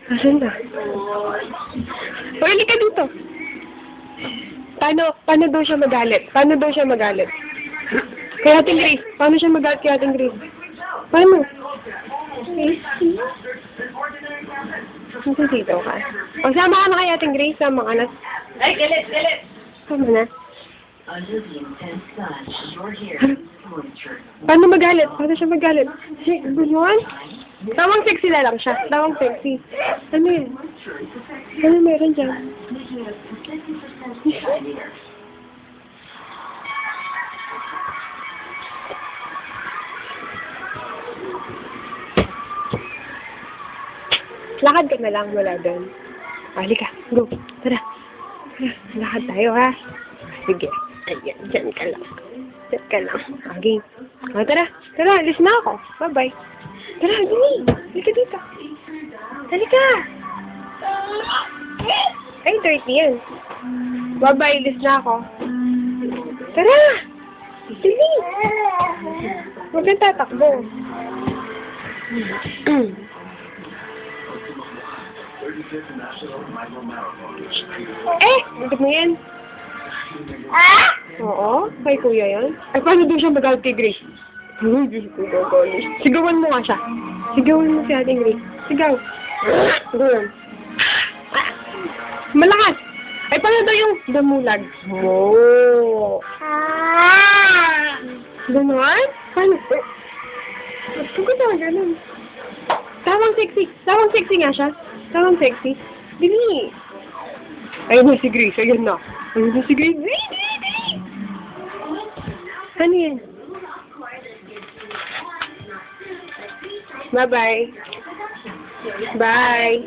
Asan na? Pwede ka dito. Paano daw siya magalit? Paano daw siya magalit? Kaya Ating Grace. Paano siya magalit kay Ating Grace? Paano? Nasa dito ka? O, sama ka na kay Ating Grace. Sama ka na. Ay, galit, galit! Sama na. Paano magalit? Paano siya magalit? Bunuan? Tawang sexy na lang siya. Tawang sexy. Ano yun? Ano meron dyan? Lakad ka na lang mula doon. Halika, go. Tara. Tara, lakad tayo ha. Sige. Ayan, dyan ka lang. Dyan ka lang. Okay. O, tara. Tara, alis na ako. Bye-bye. Tara, dali. Halika dito. Halika. Ay, dirty yan. Bye-bye, alis na ako. Tara. Dali. Huwag kang tatakbo. Bakit mo yan? Oo, kay kuya yan. Ay, paano doon siya magalit kay Grace? Diyos ko, gagalit. Sigawan mo nga siya. Sigawan mo si Ating Grace. Sigaw. Sigawan. Malakas. Ay, paano daw yung damulag? Oo. Ganon? Paano? Huwag ka ganun. Tawang sexy. Tawang sexy nga siya. Tawang sexy. Dili. Ayun na si Grace. Ayun na. Ayun na si Grace. Dili, dili, dili. Ano yan? Bye-bye. Bye.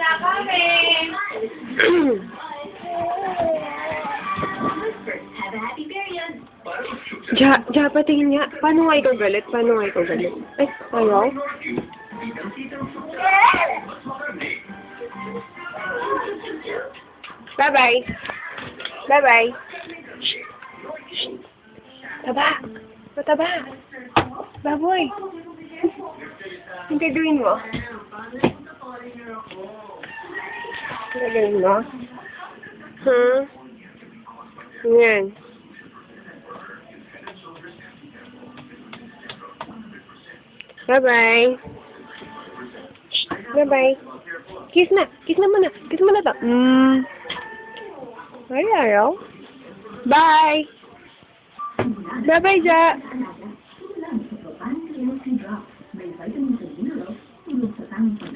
Ja, patingin nga. Paano nga ikaw galit? Paano nga ikaw galit? Ay, ayaw? Bye-bye. Bye-bye. Taba. Mataba. Baboy. Ang gagawin mo? Ang gagawin mo? Huh? Yan. Bye-bye. Bye-bye. Kiss na. Kiss na muna. Kiss mo na to. Ay, ayaw. Bye. Bye-bye, Ja.